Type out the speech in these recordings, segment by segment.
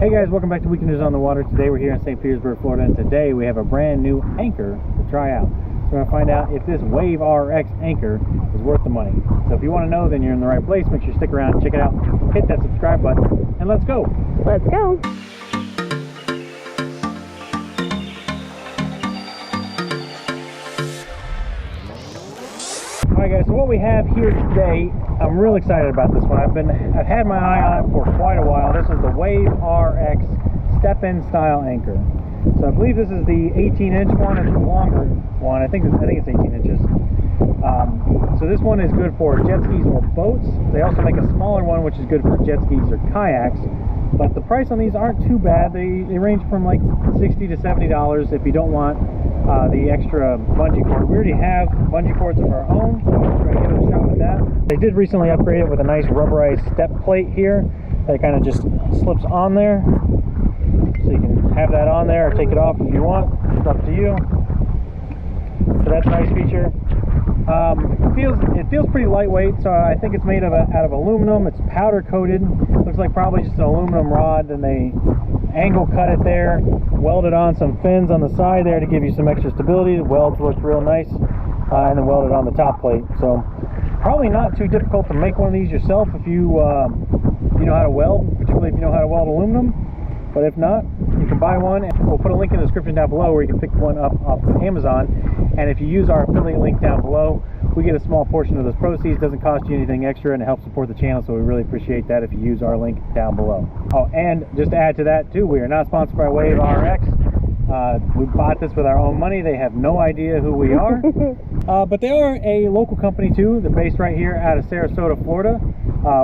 Hey guys, welcome back to Weekend News on the Water. Today we're here in St. Petersburg, Florida, and today we have a brand new anchor to try out. So we're going to find out if this WaveRX anchor is worth the money. So if you want to know, then you're in the right place. Make sure you stick around, check it out, hit that subscribe button, and let's go. Let's go. Alright guys, so what we have here today, I'm real excited about this one. I've had my eye on it for quite a while. This is the WaveRX step-in style anchor. So I believe this is the 18-inch one. It's the longer one. I think it's 18 inches. So this one is good for jet skis or boats. They also make a smaller one, which is good for jet skis or kayaks. But the price on these aren't too bad. They range from like $60 to $70 if you don't want the extra bungee cord. We already have bungee cords of our own. We're going to give it a shot with that. They did recently upgrade it with a nice rubberized step plate here that kind of just slips on there. So you can have that on there or take it off if you want. It's up to you. So that's a nice feature. It feels pretty lightweight, so I think it's made out of aluminum. It's powder coated. Looks like probably just an aluminum rod. Then they angle cut it there, welded on some fins on the side there to give you some extra stability. The welds look real nice, and then welded on the top plate. So probably not too difficult to make one of these yourself if you know how to weld, particularly if you know how to weld aluminum. But if not, you can buy one, and we'll put a link in the description down below where you can pick one up off of Amazon. And if you use our affiliate link down below, we get a small portion of those proceeds. It doesn't cost you anything extra, and it helps support the channel, so we really appreciate that if you use our link down below. Oh, and just to add to that too, we are not sponsored by WaveRX. We bought this with our own money. They have no idea who we are. But they are a local company too. They're based right here out of Sarasota, Florida,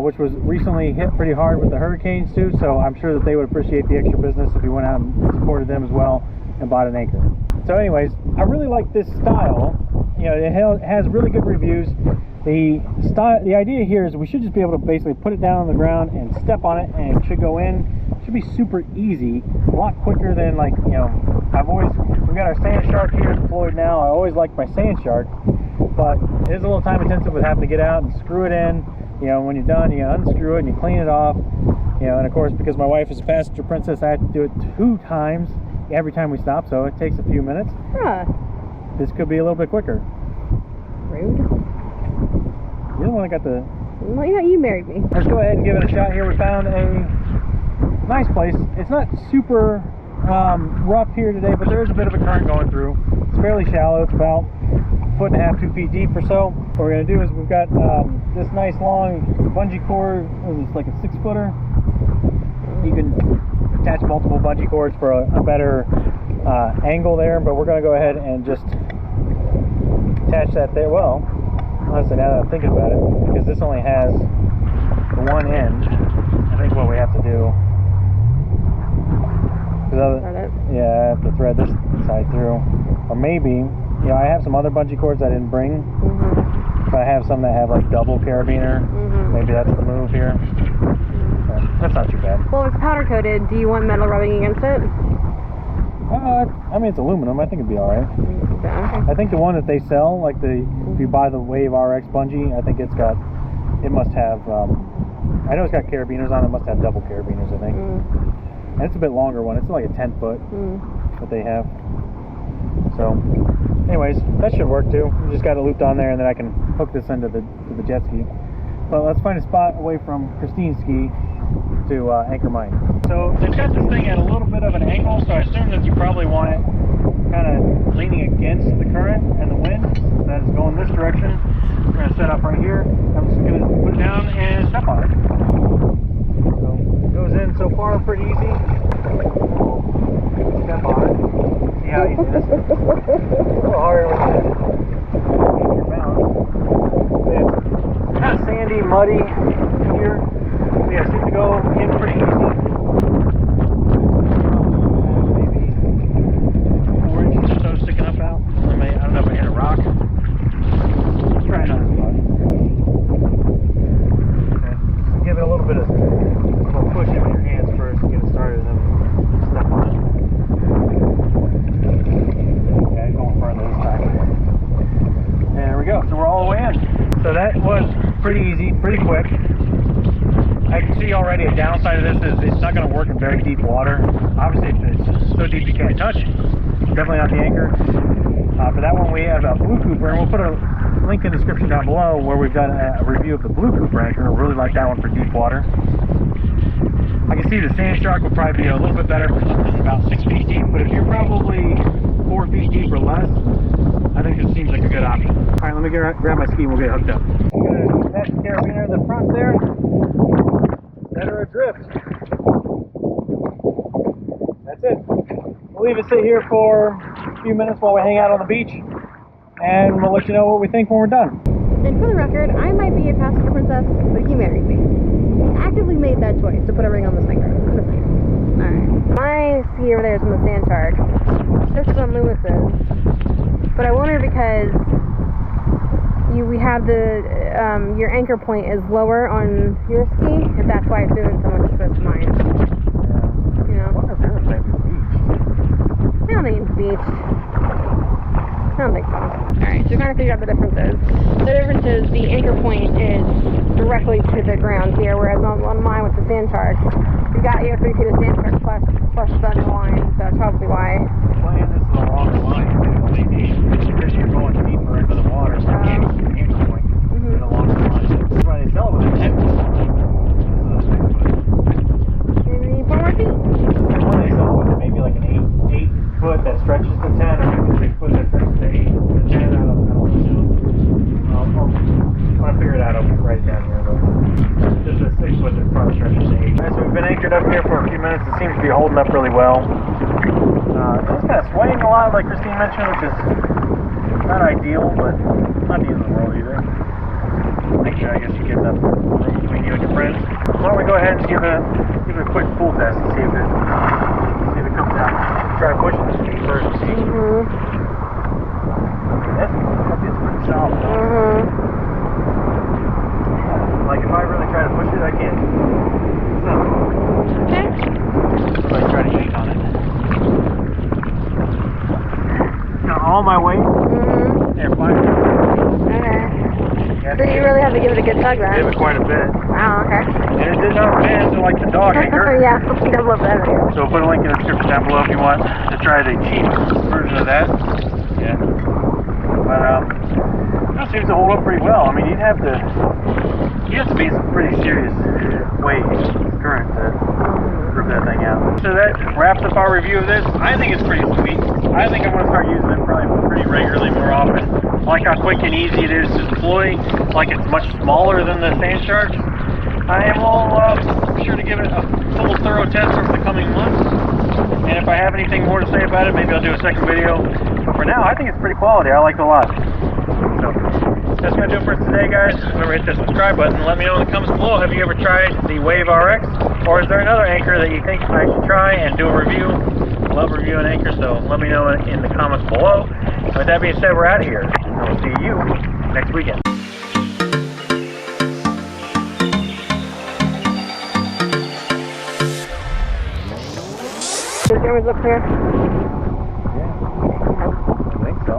which was recently hit pretty hard with the hurricanes too. So I'm sure that they would appreciate the extra business if you went out and supported them as well and bought an anchor. So anyways, I really like this style. You know, it has really good reviews. The idea here is we should just be able to basically put it down on the ground and step on it, and it should go in. It should be super easy, a lot quicker than, like, you know, we've got our Sandshark here deployed now. I always like my Sandshark, but it is a little time intensive with having to get out and screw it in. You know, when you're done, you unscrew it and you clean it off. You know, and of course, because my wife is a passenger princess, I have to do it 2 times every time we stop, so it takes a few minutes. Huh. This could be a little bit quicker. Rude. You're the one that got the... Well, you know, you married me. Let's go ahead and give it a shot here. We found a nice place. It's not super rough here today, but there is a bit of a current going through. It's fairly shallow. It's about 1.5 to 2 feet deep or so. What we're going to do is we've got this nice long bungee cord. It's like a 6-footer. You can attach multiple bungee cords for a better angle there, but we're going to go ahead and just attach that there. Well, honestly, now that I'm thinking about it, because this only has the one end, I think what we have to do, I have to thread this side through, or maybe, you know, I have some other bungee cords I didn't bring, but I have some that have like double carabiner. Maybe that's the move here. That's not too bad. Well, it's powder coated. Do you want metal rubbing against it? I mean, it's aluminum. I think it'd be all right. Okay. I think the one that they sell, like if you buy the WaveRX bungee, I think it must have, I know it's got carabiners on it. It must have double carabiners, I think. And it's a bit longer one. It's like a 10-foot that they have. So, anyways, that should work too. We just got it looped on there, and then I can hook this into the jet ski. But let's find a spot away from Christine's ski to anchor mine. So they've got this thing at a little bit of an angle, so I assume that you probably want it kind of leaning against the current and the wind. So that is going this direction. We're going to set up right here. I'm just going to put it down and step on it. So it goes in so far pretty easy. Step on it. See how easy this is. A little harder with your balance. It's kind of sandy, muddy here. Yeah, it seems to go in pretty easy. Maybe 4 inches or so sticking up out. I don't know if I hit a rock. Let's try another spot. Okay. Give it a little bit of push in with your hands first to get it started, and then step on it. Yeah, going further this time. There we go. So we're all the way in. So that was pretty easy, pretty quick. I can see already a downside of this is it's not going to work in in very deep water. Obviously, if it's so deep you can't touch, definitely not the anchor. For that one, we have a Blue Cooper, and we'll put a link in the description down below where we've done a review of the Blue Cooper anchor. I really like that one for deep water. I can see the Sandshark will probably be a little bit better for something about 6 feet deep, but if you're probably 4 feet deep or less, I think this seems like a good option. All right, let me grab my ski and we'll get hooked up. I'm gonna attach the carabiner in the front there. Set her adrift. That's it. We'll leave it sit here for a few minutes while we hang out on the beach, and we'll let you know what we think when we're done. And for the record, I might be a passenger princess, but he married me. He actively made that choice to put a ring on this finger. Alright. My ski over there is from the Sandshark. This is on Lewis's. But I wonder because we have the your anchor point is lower on your ski, if that's why it's doing so much as opposed to mine. You know? I wonder if there's maybe a beach. I don't think it's a beach. I don't think so. Alright, so we're trying to figure out the differences. The difference is the anchor point is directly to the ground here, whereas on mine with the Sandshark, you have 3 feet of Sandshark plus the line, so that's probably why. Playing this is a longer line, because you're going deeper into the water, so you can't see the anchor point in a longer line. That's why they sell it with a 10 foot line. Maybe 4 more feet. That's why they sell it with maybe like an 8 foot that stretches to 10, or maybe 6 foot that stretches to 8 to 10. I don't know. When I figure it out, I'll write it down here. But just a 6 foot that probably stretches to 8. Alright, so we've been anchored up here for a few minutes. It seems to be holding up really well. It's kind of swaying a lot, like Christine mentioned, which is not ideal, but not the end of the world either. I guess you get enough room between you and your friends. Why don't we go ahead and give it a quick pull test and see if it comes out. Try to push it first and see. That feels pretty solid. Like if I really try to push it, I can't. So, Okay. somebody try to yank on it. Got all my weight. There, 5 minutes. Okay. So you really have to give it a good tug then? Give it quite a bit. Wow, okay. And it did not bend like the dog anchor. Yeah, something I love that. So we'll put a link in the description down below if you want to try the cheap version of that. Yeah. But it seems to hold up pretty well. I mean, you'd have to be some pretty serious waves current to prove that thing out. So that wraps up our review of this. I think it's pretty sweet. I think I'm going to start using it probably pretty regularly more often. I like how quick and easy it is to deploy. Like it's much smaller than the Sandshark. I am all sure to give it a full thorough test over the coming months. And if I have anything more to say about it, maybe I'll do a second video. But for now, I think it's pretty quality. I like it a lot. So that's going to do it for us today, guys. Remember to hit the subscribe button and let me know in the comments below. Have you ever tried the WaveRX? Or is there another anchor that you think I should try and do a review? Love reviewing anchor, so let me know in the comments below. With that being said, we're out of here. I will see you next weekend. Does yours look clear? Yeah, I think so.